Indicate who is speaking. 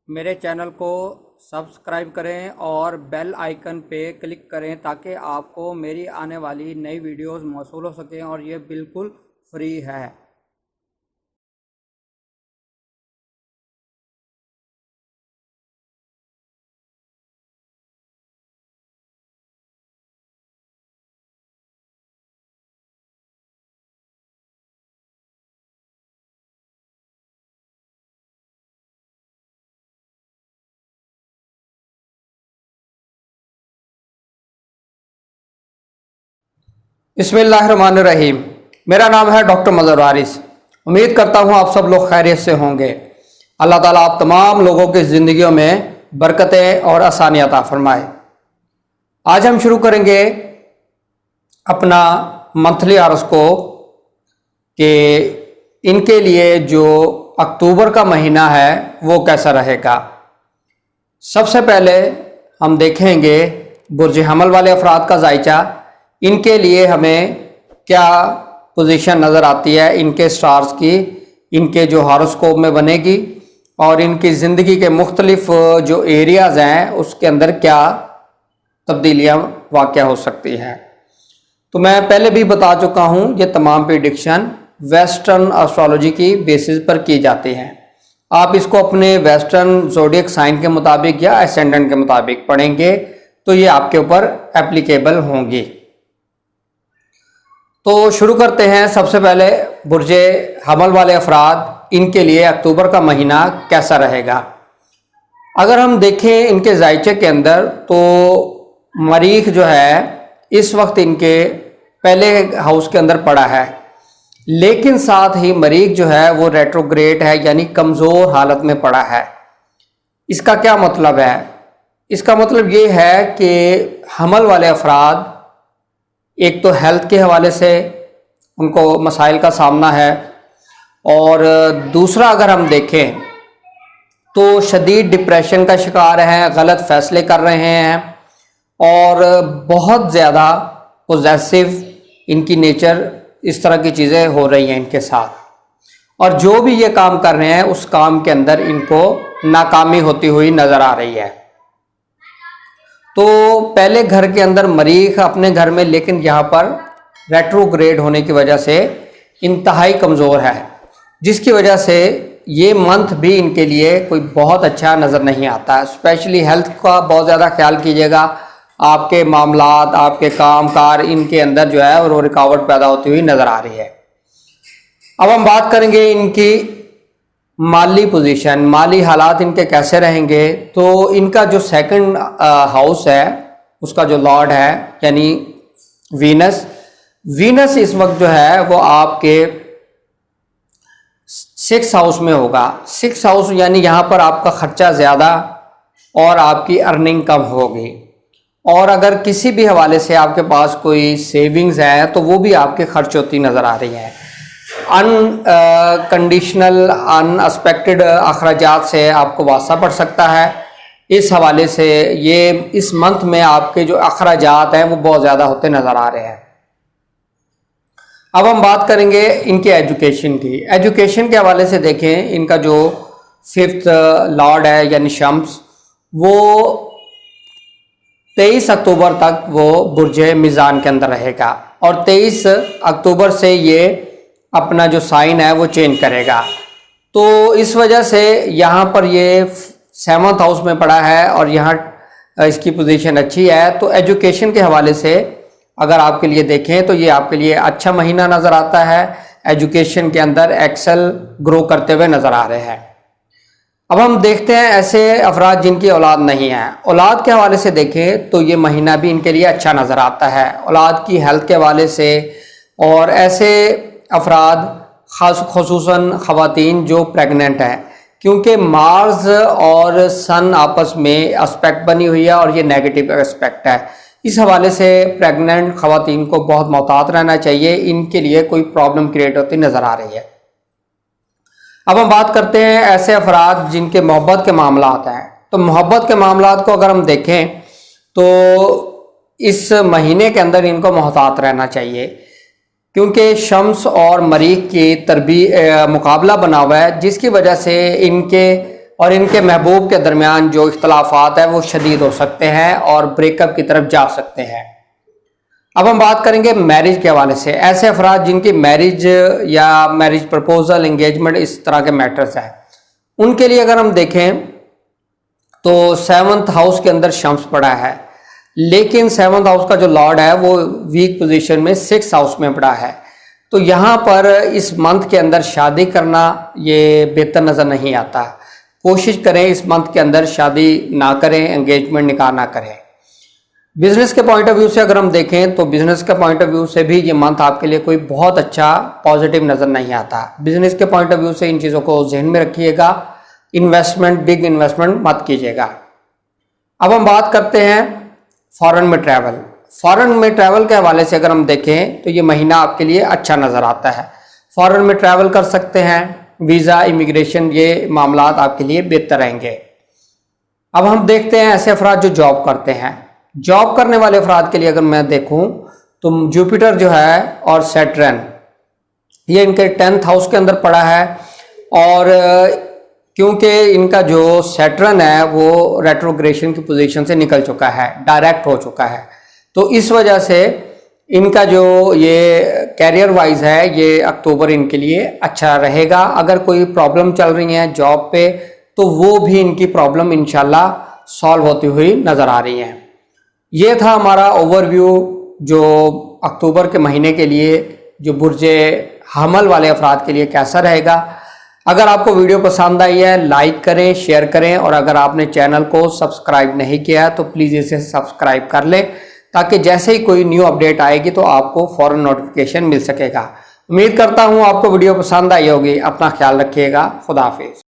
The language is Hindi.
Speaker 1: मेरे चैनल को सब्सक्राइब करें और बेल आइकन पे क्लिक करें ताकि आपको मेरी आने वाली नई वीडियोस मौसूल हो सकें और ये बिल्कुल फ्री है। बिस्मिल्लाहिर्रहमानिर्रहीम। मेरा नाम है डॉक्टर मज़हर वारिस। उम्मीद करता हूँ आप सब लोग खैरियत से होंगे। अल्लाह ताला आप तमाम लोगों की ज़िंदगियों में बरकतें और आसानियाँ अता फरमाए। आज हम शुरू करेंगे अपना मंथली हॉरोस्कोप कि इनके लिए जो अक्टूबर का महीना है वो कैसा रहेगा। सबसे पहले हम देखेंगे बुर्ज हमल वाले अफराद का जायचा। इनके लिए हमें क्या पोजीशन नज़र आती है इनके स्टार्स की, इनके जो हॉरोस्कोप में बनेगी और इनकी ज़िंदगी के मुख्तलिफ जो एरियाज़ हैं उसके अंदर क्या तब्दीलियाँ वाक़या हो सकती हैं। तो मैं पहले भी बता चुका हूँ ये तमाम प्रेडिक्शन वेस्टर्न एस्ट्रोलॉजी की बेसिस पर की जाती हैं। आप इसको अपने वेस्टर्न ज़ोडिएक साइन के मुताबिक या एसेंडेंट के मुताबिक पढ़ेंगे तो ये आपके ऊपर एप्लीकेबल होंगी। तो शुरू करते हैं। सबसे पहले बुर्ज हमल वाले अफराद, इनके लिए अक्टूबर का महीना कैसा रहेगा। अगर हम देखें इनके जायचे के अंदर तो मरीख जो है इस वक्त इनके पहले हाउस के अंदर पड़ा है, लेकिन साथ ही मरीख जो है वो रेट्रोग्रेड है यानी कमज़ोर हालत में पड़ा है। इसका क्या मतलब है? इसका मतलब ये है कि हमल वाले अफराद एक तो हेल्थ के हवाले से उनको मसाइल का सामना है और दूसरा अगर हम देखें तो शदीद डिप्रेशन का शिकार हैं, गलत फैसले कर रहे हैं और बहुत ज़्यादा पोजेसिव इनकी नेचर, इस तरह की चीज़ें हो रही हैं इनके साथ और जो भी ये काम कर रहे हैं उस काम के अंदर इनको नाकामी होती हुई नज़र आ रही है। तो पहले घर के अंदर मरीख अपने घर में, लेकिन यहाँ पर रेट्रोग्रेड होने की वजह से इंतहाई कमज़ोर है, जिसकी वजह से ये मंथ भी इनके लिए कोई बहुत अच्छा नज़र नहीं आता। स्पेशली हेल्थ का बहुत ज़्यादा ख्याल कीजिएगा। आपके मामलात, आपके काम कार, इनके अंदर जो है वो रुकावट पैदा होती हुई नज़र आ रही है। अब हम बात करेंगे इनकी माली पोजीशन, माली हालात इनके कैसे रहेंगे। तो इनका जो सेकंड हाउस है उसका जो लॉर्ड है यानी वीनस इस वक्त जो है वो आपके 6 हाउस में होगा। 6 हाउस यानी यहाँ पर आपका खर्चा ज़्यादा और आपकी अर्निंग कम होगी और अगर किसी भी हवाले से आपके पास कोई सेविंग्स है तो वो भी आपके खर्च होती नज़र आ रही है। अनकंडीशनल अनएक्सपेक्टेड अखराजात से आपको वास्ता पड़ सकता है। इस हवाले से ये इस मंथ में आपके जो अखराजात हैं वो बहुत ज़्यादा होते नज़र आ रहे हैं। अब हम बात करेंगे इनके एजुकेशन की। एजुकेशन के हवाले से देखें, इनका जो 5th लॉर्ड है यानी शम्स, वो 23 अक्टूबर तक वो बुर्ज मीज़ान के अंदर रहेगा और 23 अक्टूबर से ये अपना जो साइन है वो चेंज करेगा। तो इस वजह से यहाँ पर ये 7th हाउस में पड़ा है और यहाँ इसकी पोजीशन अच्छी है। तो एजुकेशन के हवाले से अगर आपके लिए देखें तो ये आपके लिए अच्छा महीना नज़र आता है। एजुकेशन के अंदर एक्सेल ग्रो करते हुए नज़र आ रहे हैं। अब हम देखते हैं ऐसे अफराद जिनकी औलाद नहीं है। औलाद के हवाले से देखें तो ये महीना भी इनके लिए अच्छा नज़र आता है औलाद की हेल्थ के हवाले से। और ऐसे अफराद ख़ुसूसन ख़वातीन जो प्रेग्नेंट हैं, क्योंकि मार्स और सन आपस में एस्पेक्ट बनी हुई है और ये नेगेटिव एस्पेक्ट है, इस हवाले से प्रेग्नेंट ख़वातीन को बहुत मोहतात रहना चाहिए। इनके लिए कोई प्रॉब्लम क्रिएट होती नज़र आ रही है। अब हम बात करते हैं ऐसे अफराद जिनके मोहब्बत के मामलात हैं। तो मोहब्बत के मामलात को अगर हम देखें तो इस महीने के अंदर इनको मोहतात रहना चाहिए, क्योंकि शम्स और मरीख की मुकाबला बना हुआ है, जिसकी वजह से इनके और इनके महबूब के दरमियान जो इख्तलाफात है वो शदीद हो सकते हैं और ब्रेकअप की तरफ जा सकते हैं। अब हम बात करेंगे मैरिज के हवाले से। ऐसे अफराद जिनकी मैरिज या मैरिज प्रपोजल, एंगेजमेंट, इस तरह के मैटर्स हैं, उनके लिए अगर हम देखें तो 7th हाउस के अंदर शम्स पड़ा है, लेकिन 7th हाउस का जो लॉर्ड है वो वीक पोजीशन में 6th हाउस में पड़ा है। तो यहाँ पर इस मंथ के अंदर शादी करना ये बेहतर नज़र नहीं आता। कोशिश करें इस मंथ के अंदर शादी ना करें, एंगेजमेंट निकाह ना करें। बिजनेस के पॉइंट ऑफ व्यू से अगर हम देखें तो बिजनेस के पॉइंट ऑफ व्यू से भी ये मंथ आपके लिए कोई बहुत अच्छा पॉजिटिव नज़र नहीं आता। बिजनेस के पॉइंट ऑफ व्यू से इन चीज़ों को जहन में रखिएगा। इन्वेस्टमेंट, बिग इन्वेस्टमेंट मत कीजिएगा। अब हम बात करते हैं फॉरेन में ट्रैवल। फॉरेन में ट्रैवल के हवाले से अगर हम देखें तो ये महीना आपके लिए अच्छा नज़र आता है। फॉरेन में ट्रैवल कर सकते हैं, वीज़ा, इमिग्रेशन, ये मामलात आपके लिए बेहतर रहेंगे। अब हम देखते हैं ऐसे अफराद जो जॉब करते हैं। जॉब करने वाले अफराद के लिए अगर मैं देखूं तो जुपिटर जो है और सैटर्न, ये इनके 10th हाउस के अंदर पड़ा है। और क्योंकि इनका जो सैटर्न है वो रेट्रोग्रेशन की पोजीशन से निकल चुका है, डायरेक्ट हो चुका है, तो इस वजह से इनका जो ये कैरियर वाइज है ये अक्टूबर इनके लिए अच्छा रहेगा। अगर कोई प्रॉब्लम चल रही है जॉब पे तो वो भी इनकी प्रॉब्लम इंशाल्लाह सॉल्व होती हुई नज़र आ रही है। ये था हमारा ओवरव्यू जो अक्टूबर के महीने के लिए जो बुर्जे हमल वाले अफराद के लिए कैसा रहेगा। अगर आपको वीडियो पसंद आई है लाइक करें, शेयर करें, और अगर आपने चैनल को सब्सक्राइब नहीं किया है तो प्लीज़ इसे सब्सक्राइब कर लें ताकि जैसे ही कोई न्यू अपडेट आएगी तो आपको फ़ौरन नोटिफिकेशन मिल सकेगा। उम्मीद करता हूँ आपको वीडियो पसंद आई होगी। अपना ख्याल रखिएगा। खुदा हाफिज़।